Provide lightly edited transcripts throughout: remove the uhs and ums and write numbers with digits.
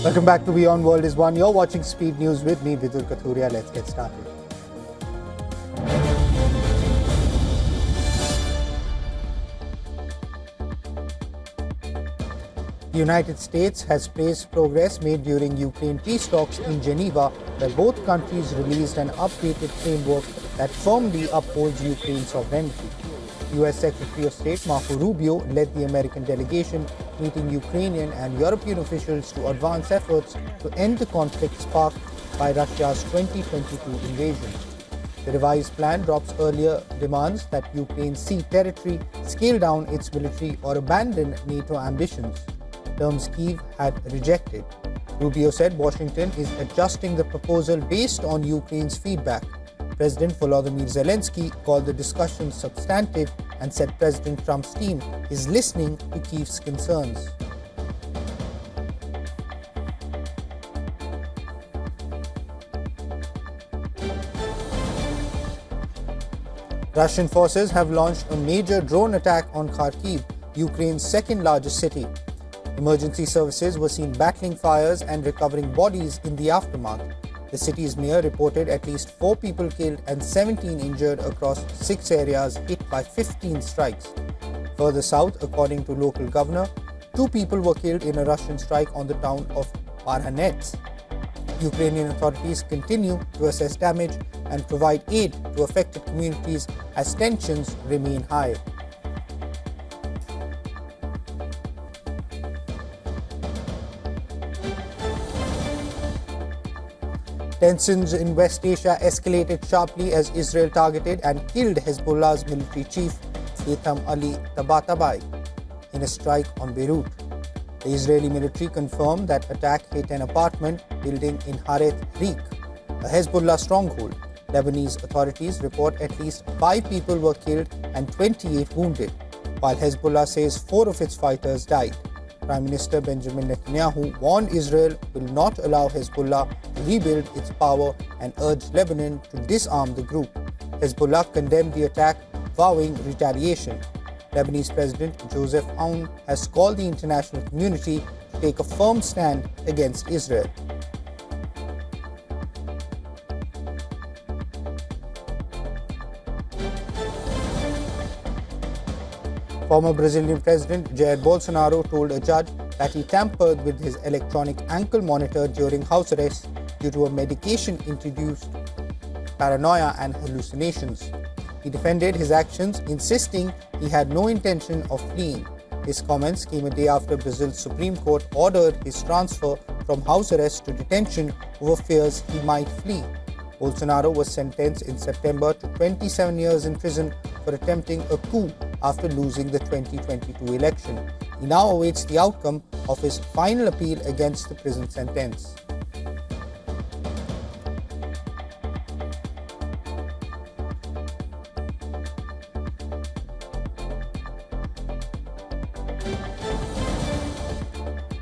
Welcome back to WION World is One. You're watching Speed News with me, Vidul Kathuria. Let's get started. The United States has praised progress made during Ukraine peace talks in Geneva, where both countries released an updated framework that firmly upholds Ukraine's sovereignty. U.S. Secretary of State Marco Rubio led the American delegation, meeting Ukrainian and European officials to advance efforts to end the conflict sparked by Russia's 2022 invasion. The revised plan drops earlier demands that Ukraine cede territory, scale down its military, or abandon NATO ambitions, terms Kyiv had rejected. Rubio said Washington is adjusting the proposal based on Ukraine's feedback. President Volodymyr Zelensky called the discussion substantive and said President Trump's team is listening to Kyiv's concerns. Russian forces have launched a major drone attack on Kharkiv, Ukraine's second largest city. Emergency services were seen battling fires and recovering bodies in the aftermath. The city's mayor reported at least 4 people killed and 17 injured across 6 areas hit by 15 strikes. Further south, according to local governor, 2 people were killed in a Russian strike on the town of Marhanets. Ukrainian authorities continue to assess damage and provide aid to affected communities as tensions remain high. Tensions in West Asia escalated sharply as Israel targeted and killed Hezbollah's military chief Haytham Ali Tabatabai in a strike on Beirut. The Israeli military confirmed that attack hit an apartment building in Hareth Reek, a Hezbollah stronghold. Lebanese authorities report at least 5 people were killed and 28 wounded, while Hezbollah says 4 of its fighters died. Prime Minister Benjamin Netanyahu warned Israel will not allow Hezbollah to rebuild its power and urged Lebanon to disarm the group. Hezbollah condemned the attack, vowing retaliation. Lebanese President Joseph Aoun has called the international community to take a firm stand against Israel. Former Brazilian President Jair Bolsonaro told a judge that he tampered with his electronic ankle monitor during house arrest due to a medication-induced paranoia and hallucinations. He defended his actions, insisting he had no intention of fleeing. His comments came a day after Brazil's Supreme Court ordered his transfer from house arrest to detention over fears he might flee. Bolsonaro was sentenced in September to 27 years in prison for attempting a coup after losing the 2022 election. He now awaits the outcome of his final appeal against the prison sentence.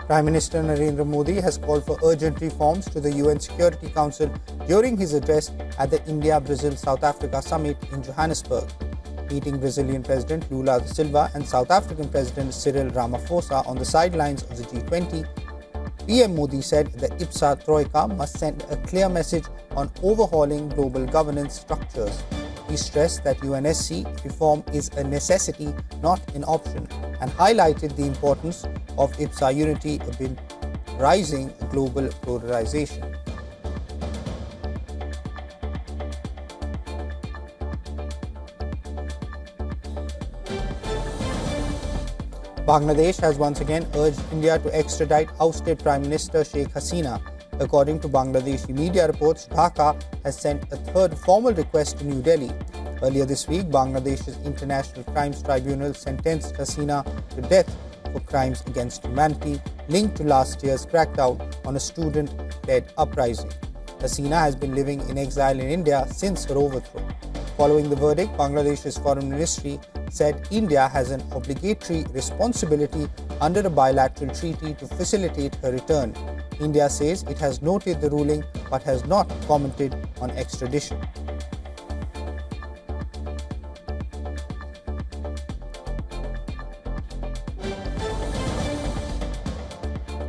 Prime Minister Narendra Modi has called for urgent reforms to the UN Security Council during his address at the India-Brazil-South Africa summit in Johannesburg. Meeting Brazilian President Lula da Silva and South African President Cyril Ramaphosa on the sidelines of the G20, PM Modi said the IPSA Troika must send a clear message on overhauling global governance structures. He stressed that UNSC reform is a necessity, not an option, and highlighted the importance of IPSA unity amid rising global polarization. Bangladesh has once again urged India to extradite ousted Prime Minister Sheikh Hasina. According to Bangladeshi media reports, Dhaka has sent a third formal request to New Delhi. Earlier this week, Bangladesh's International Crimes Tribunal sentenced Hasina to death for crimes against humanity linked to last year's crackdown on a student-led uprising. Hasina has been living in exile in India since her overthrow. Following the verdict, Bangladesh's Foreign Ministry said India has an obligatory responsibility under a bilateral treaty to facilitate her return. India says it has noted the ruling but has not commented on extradition.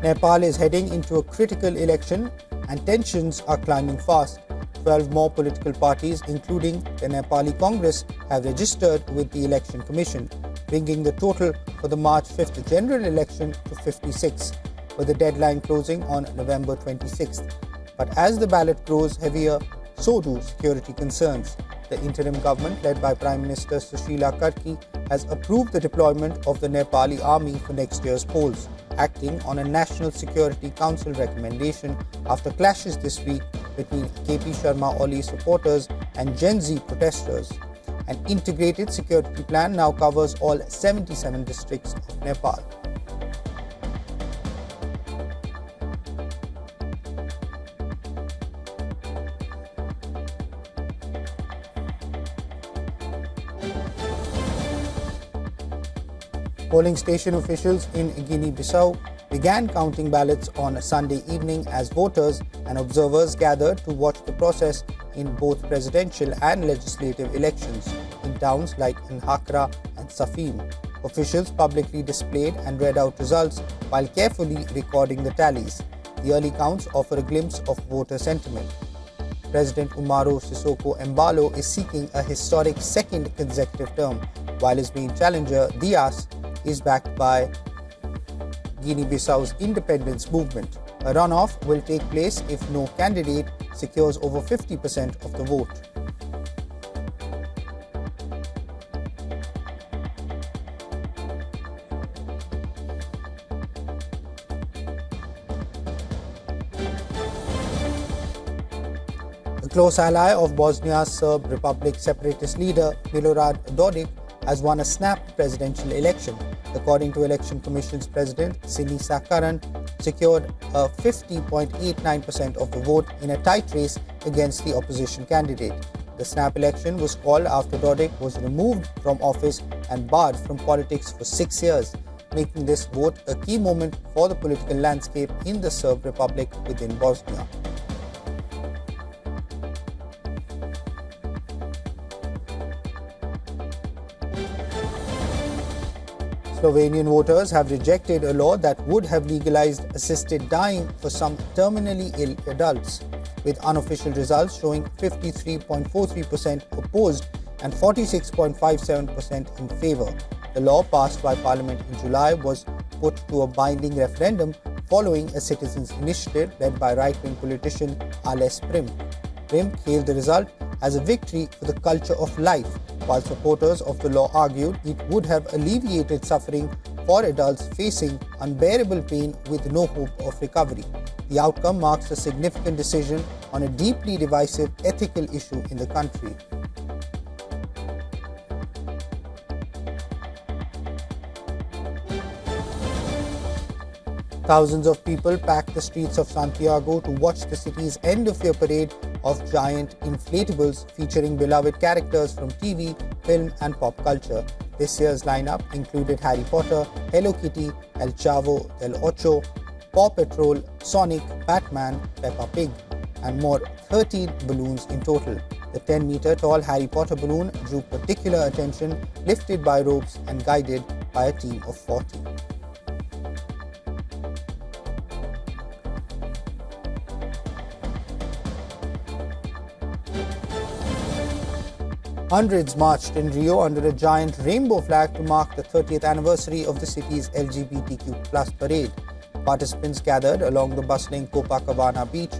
Nepal is heading into a critical election and tensions are climbing fast. 12 more political parties, including the Nepali Congress, have registered with the Election Commission, bringing the total for the March 5th general election to 56, with the deadline closing on November 26th. But as the ballot grows heavier, so do security concerns. The interim government, led by Prime Minister Sushila Karki, has approved the deployment of the Nepali army for next year's polls, acting on a National Security Council recommendation after clashes this week between KP Sharma Oli supporters and Gen Z protesters. An integrated security plan now covers all 77 districts of Nepal. Polling station officials in Guinea-Bissau began counting ballots on Sunday evening as voters and observers gathered to watch the process in both presidential and legislative elections in towns like Nhakra and Safim. Officials publicly displayed and read out results while carefully recording the tallies. The early counts offer a glimpse of voter sentiment. President Umaro Sissoco Embalo is seeking a historic second consecutive term, while his main challenger, Dias, is backed by Guinea-Bissau's independence movement. A runoff will take place if no candidate secures over 50% of the vote. A close ally of Bosnia's Serb Republic separatist leader Milorad Dodik has won a snap presidential election. According to Election Commission's President Sinisa Karan, secured a 50.89% of the vote in a tight race against the opposition candidate. The snap election was called after Dodik was removed from office and barred from politics for 6 years, making this vote a key moment for the political landscape in the Serb Republic within Bosnia. Slovenian voters have rejected a law that would have legalized assisted dying for some terminally ill adults, with unofficial results showing 53.43% opposed and 46.57% in favor. The law, passed by Parliament in July, was put to a binding referendum following a citizens' initiative led by right-wing politician Ales Prim. Prim hailed the result as a victory for the culture of life, while supporters of the law argued it would have alleviated suffering for adults facing unbearable pain with no hope of recovery. The outcome marks a significant decision on a deeply divisive ethical issue in the country. Thousands of people packed the streets of Santiago to watch the city's end-of-year parade of giant inflatables featuring beloved characters from TV, film and pop culture. This year's lineup included Harry Potter, Hello Kitty, El Chavo del Ocho, Paw Patrol, Sonic, Batman, Peppa Pig, and more 13 balloons in total. The 10-meter tall Harry Potter balloon drew particular attention, lifted by ropes and guided by a team of 40. Hundreds marched in Rio under a giant rainbow flag to mark the 30th anniversary of the city's LGBTQ+ parade. Participants gathered along the bustling Copacabana beach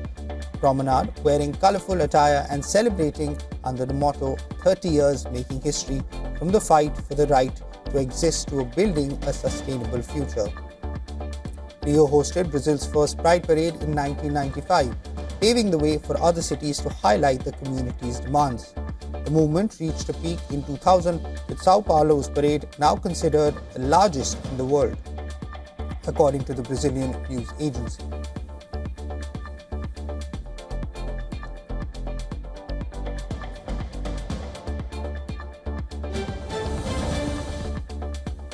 promenade, wearing colourful attire and celebrating under the motto 30 years making history, from the fight for the right to exist to building a sustainable future. Rio hosted Brazil's first Pride Parade in 1995, paving the way for other cities to highlight the community's demands. The movement reached a peak in 2000, with Sao Paulo's parade now considered the largest in the world, according to the Brazilian news agency.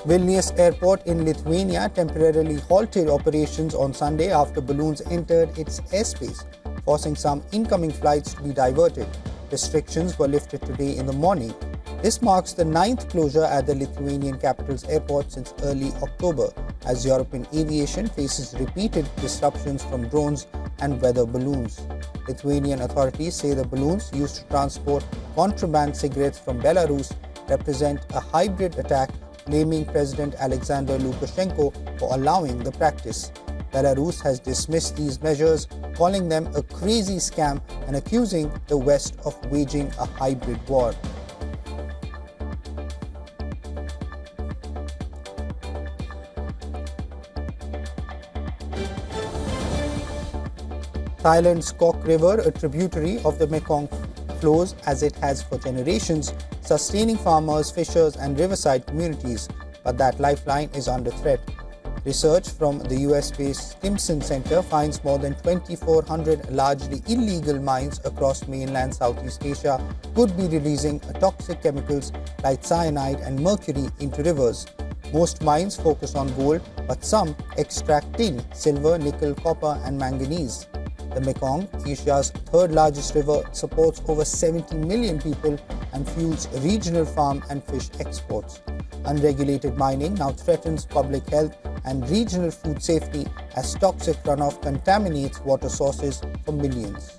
Vilnius Airport in Lithuania temporarily halted operations on Sunday after balloons entered its airspace, forcing some incoming flights to be diverted. Restrictions were lifted today in the morning. This marks the 9th closure at the Lithuanian capital's airport since early October, as European aviation faces repeated disruptions from drones and weather balloons. Lithuanian authorities say the balloons used to transport contraband cigarettes from Belarus represent a hybrid attack, blaming President Alexander Lukashenko for allowing the practice. Belarus has dismissed these measures, calling them a crazy scam and accusing the West of waging a hybrid war. Thailand's Kok River, a tributary of the Mekong, flows as it has for generations, sustaining farmers, fishers and riverside communities, but that lifeline is under threat. Research from the US-based Stimson Center finds more than 2,400 largely illegal mines across mainland Southeast Asia could be releasing toxic chemicals like cyanide and mercury into rivers. Most mines focus on gold, but some extract tin, silver, nickel, copper and manganese. The Mekong, Asia's third largest river, supports over 70 million people and fuels regional farm and fish exports. Unregulated mining now threatens public health and regional food safety as toxic runoff contaminates water sources for millions.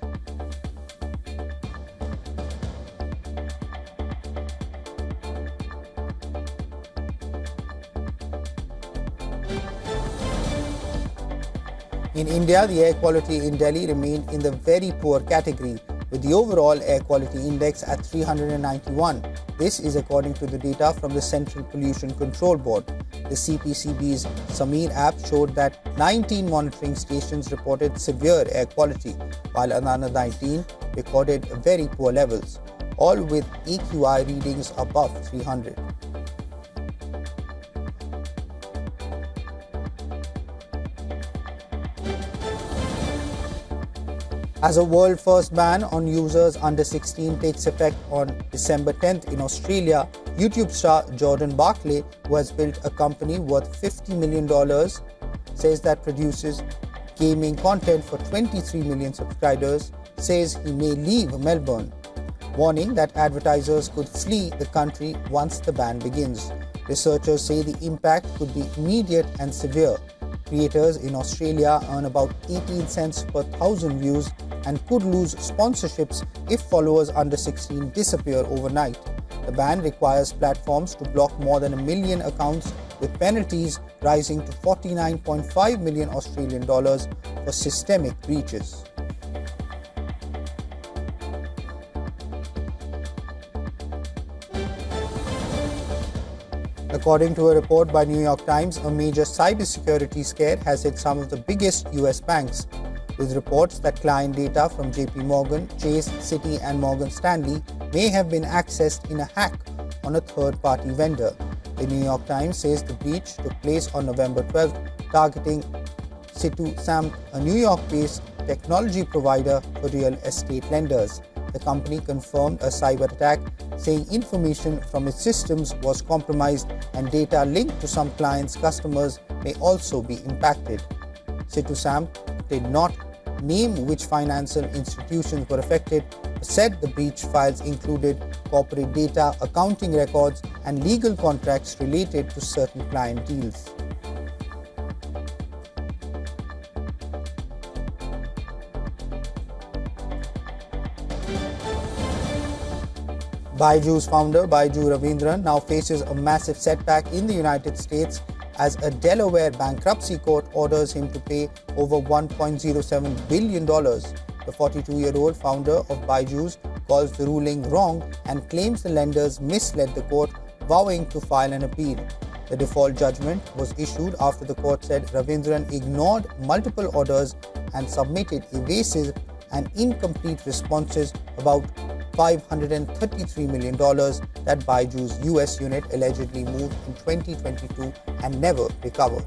In India, the air quality in Delhi remained in the very poor category, with the overall air quality index at 391. This is according to the data from the Central Pollution Control Board. The CPCB's Sameer app showed that 19 monitoring stations reported severe air quality, while another 19 recorded very poor levels, all with AQI readings above 300. As a world-first ban on users under 16 takes effect on December 10th in Australia, YouTube star Jordan Barclay, who has built a company worth $50 million, says that produces gaming content for 23 million subscribers, says he may leave Melbourne, warning that advertisers could flee the country once the ban begins. Researchers say the impact could be immediate and severe. Creators in Australia earn about 18 cents per 1,000 views and could lose sponsorships if followers under 16 disappear overnight. The ban requires platforms to block more than 1 million accounts, with penalties rising to 49.5 million Australian dollars for systemic breaches. According to a report by New York Times, a major cybersecurity scare has hit some of the biggest US banks, with reports that client data from JP Morgan, Chase, Citi and Morgan Stanley may have been accessed in a hack on a third-party vendor. The New York Times says the breach took place on November 12th, targeting Citizens, a New York-based technology provider for real estate lenders. The company confirmed a cyber attack, saying information from its systems was compromised and data linked to some clients' customers may also be impacted. Citizens did not name which financial institutions were affected, but said the breach files included corporate data, accounting records, and legal contracts related to certain client deals. Byju's founder, Byju Ravindran, now faces a massive setback in the United States as a Delaware bankruptcy court orders him to pay over $1.07 billion. The 42-year-old founder of Byju's calls the ruling wrong and claims the lenders misled the court, vowing to file an appeal. The default judgment was issued after the court said Ravindran ignored multiple orders and submitted evasive and incomplete responses about $533 million that Byju's US unit allegedly moved in 2022 and never recovered.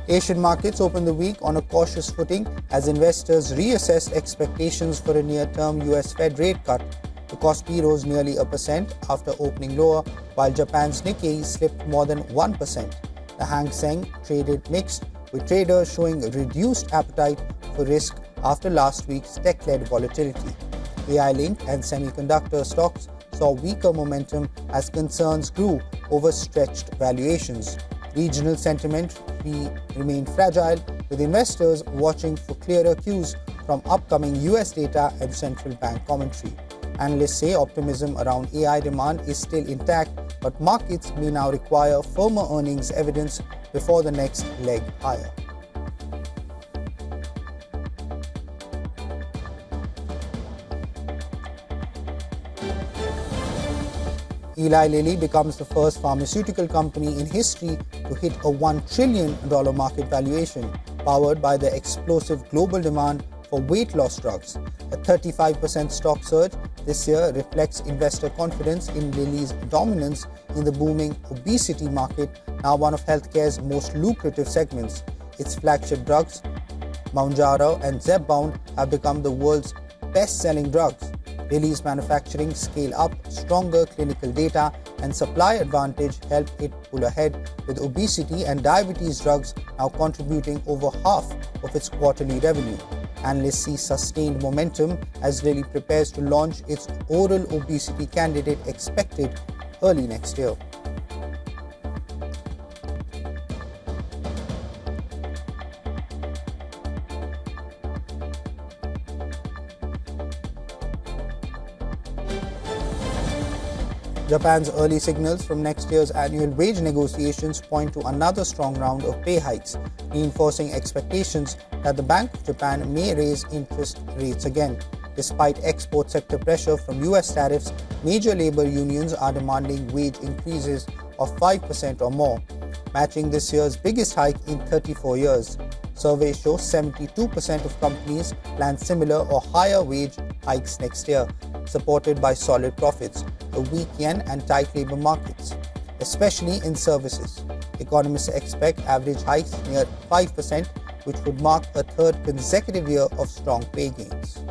Asian markets opened the week on a cautious footing as investors reassessed expectations for a near-term US Fed rate cut. The Kospi rose nearly 1% after opening lower, while Japan's Nikkei slipped more than 1%. The Hang Seng traded mixed, with traders showing reduced appetite for risk after last week's tech-led volatility. AI-linked and semiconductor stocks saw weaker momentum as concerns grew over stretched valuations. Regional sentiment remained fragile, with investors watching for clearer cues from upcoming US data and central bank commentary. Analysts say optimism around AI demand is still intact, but markets may now require firmer earnings evidence before the next leg higher. Eli Lilly becomes the first pharmaceutical company in history to hit a $1 trillion market valuation, powered by the explosive global demand for weight loss drugs. A 35% stock surge this year reflects investor confidence in Lilly's dominance in the booming obesity market, now one of healthcare's most lucrative segments. Its flagship drugs, Mounjaro and Zepbound, have become the world's best-selling drugs. Lilly's manufacturing scale-up, stronger clinical data, and supply advantage helped it pull ahead, with obesity and diabetes drugs now contributing over half of its quarterly revenue. Analysts see sustained momentum as Lilly prepares to launch its oral obesity candidate expected early next year. Japan's early signals from next year's annual wage negotiations point to another strong round of pay hikes, reinforcing expectations that the Bank of Japan may raise interest rates again. Despite export sector pressure from US tariffs, major labor unions are demanding wage increases of 5% or more, matching this year's biggest hike in 34 years. Surveys show 72% of companies plan similar or higher wage hikes next year, supported by solid profits, a weak yen and tight labor markets, especially in services. Economists expect average hikes near 5%, which would mark a third consecutive year of strong pay gains.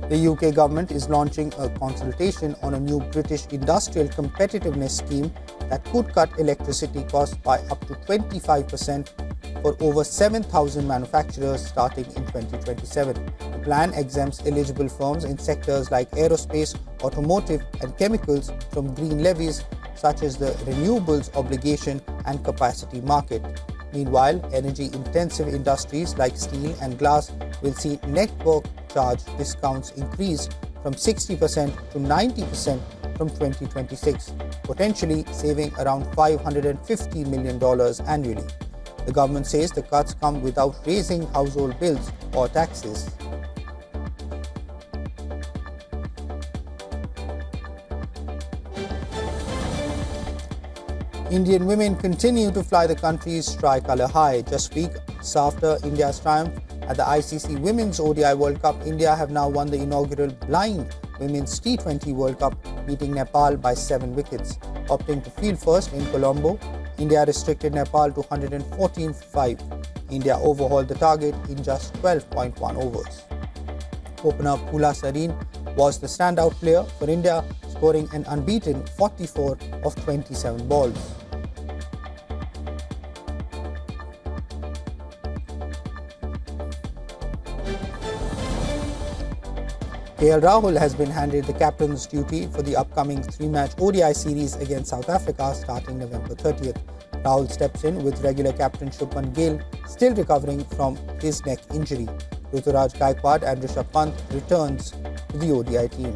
The UK government is launching a consultation on a new British industrial competitiveness scheme that could cut electricity costs by up to 25% for over 7,000 manufacturers starting in 2027. The plan exempts eligible firms in sectors like aerospace, automotive, and chemicals from green levies such as the renewables obligation and capacity market. Meanwhile, energy-intensive industries like steel and glass will see network charge discounts increase from 60% to 90% from 2026, potentially saving around $550 million annually. The government says the cuts come without raising household bills or taxes. Indian women continue to fly the country's tricolour high. Just weeks after India's triumph at the ICC Women's ODI World Cup, India have now won the inaugural blind Women's T20 World Cup, beating Nepal by 7 wickets. Opting to field first in Colombo, India restricted Nepal to 114 for 5. India overhauled the target in just 12.1 overs. Opener Phula Sareen was the standout player for India, scoring an unbeaten 44 of 27 balls. Rahul has been handed the captain's duty for the upcoming 3-match ODI series against South Africa starting November 30th. Rahul steps in with regular captain Shubman Gill still recovering from his neck injury. Ruturaj Gaikwad and Rishabh Pant returns to the ODI team.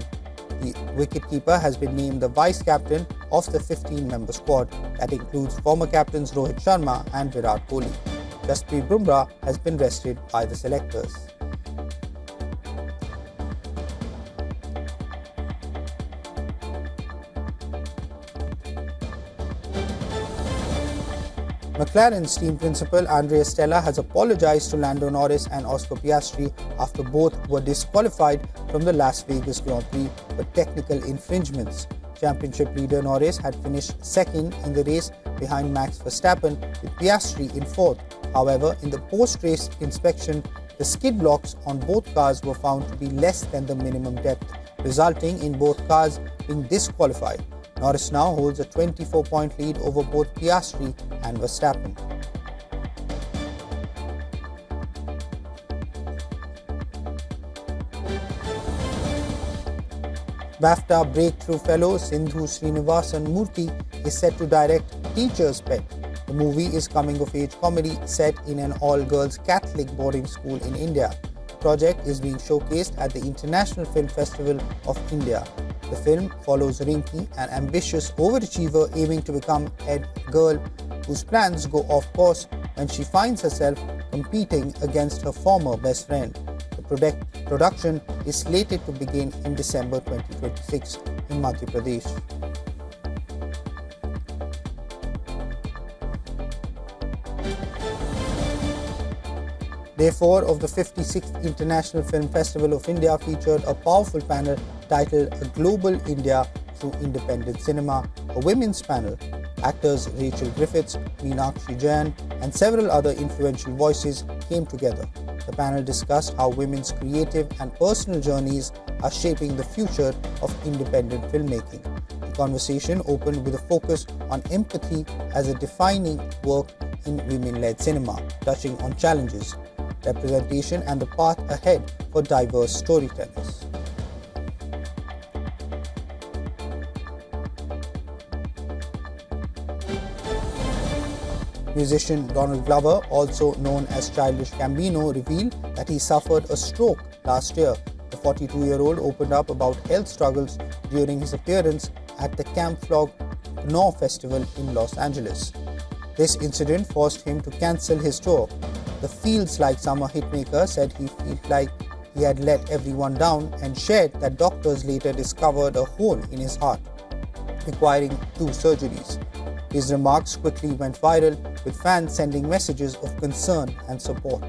The wicketkeeper has been named the vice-captain of the 15-member squad. That includes former captains Rohit Sharma and Virat Kohli. Jasprit Bumrah has been rested by the selectors. McLaren's team principal Andrea Stella has apologized to Lando Norris and Oscar Piastri after both were disqualified from the Las Vegas Grand Prix for technical infringements. Championship leader Norris had finished second in the race behind Max Verstappen, with Piastri in fourth. However, in the post-race inspection, the skid blocks on both cars were found to be less than the minimum depth, resulting in both cars being disqualified. Norris now holds a 24-point lead over both Piastri and Verstappen. BAFTA Breakthrough Fellow Sindhu Srinivasan Murthy is set to direct Teacher's Pet. The movie is coming-of-age comedy set in an all-girls Catholic boarding school in India. The project is being showcased at the International Film Festival of India. The film follows Rinki, an ambitious overachiever aiming to become a girl whose plans go off course when she finds herself competing against her former best friend. The production is slated to begin in December 2026 in Madhya Pradesh. Day 4 of the 56th International Film Festival of India featured a powerful panel titled A Global India Through Independent Cinema, a women's panel. Actors Rachel Griffiths, Meenakshi Jain, and several other influential voices came together. The panel discussed how women's creative and personal journeys are shaping the future of independent filmmaking. The conversation opened with a focus on empathy as a defining work in women-led cinema, touching on challenges, representation, and the path ahead for diverse storytellers. Musician Donald Glover, also known as Childish Gambino, revealed that he suffered a stroke last year. The 42-year-old opened up about health struggles during his appearance at the Camp Flog Gnaw Festival in Los Angeles. This incident forced him to cancel his tour. The Feels Like Summer hitmaker said he felt like he had let everyone down and shared that doctors later discovered a hole in his heart, requiring 2 surgeries. His remarks quickly went viral, with fans sending messages of concern and support.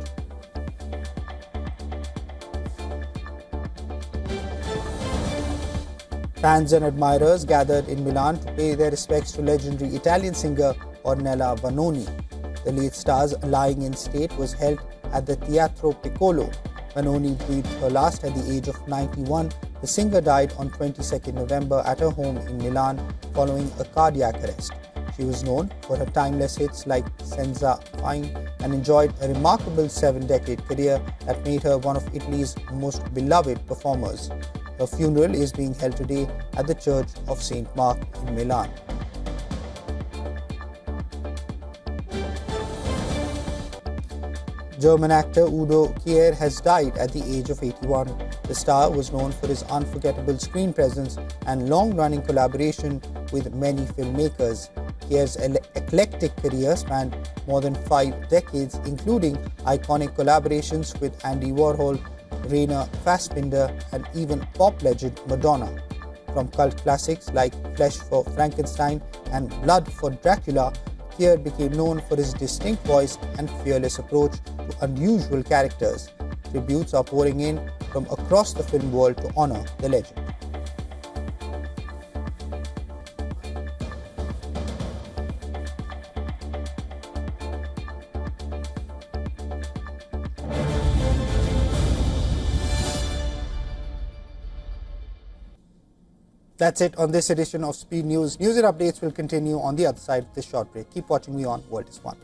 Fans and admirers gathered in Milan to pay their respects to legendary Italian singer Ornella Vanoni. The late star's lying in state was held at the Teatro Piccolo. Vanoni breathed her last at the age of 91. The singer died on 22nd November at her home in Milan following a cardiac arrest. She was known for her timeless hits like Senza Fine and enjoyed a remarkable 7-decade career that made her one of Italy's most beloved performers. Her funeral is being held today at the Church of St. Mark in Milan. German actor Udo Kier has died at the age of 81. The star was known for his unforgettable screen presence and long-running collaboration with many filmmakers. Kier's eclectic career spanned more than 5 decades, including iconic collaborations with Andy Warhol, Rainer Fassbinder, and even pop legend Madonna. From cult classics like Flesh for Frankenstein and Blood for Dracula, Kier became known for his distinct voice and fearless approach to unusual characters. Tributes are pouring in from across the film world to honor the legend. That's it on this edition of Speed News. News and updates will continue on the other side of this short break. Keep watching WION World is One.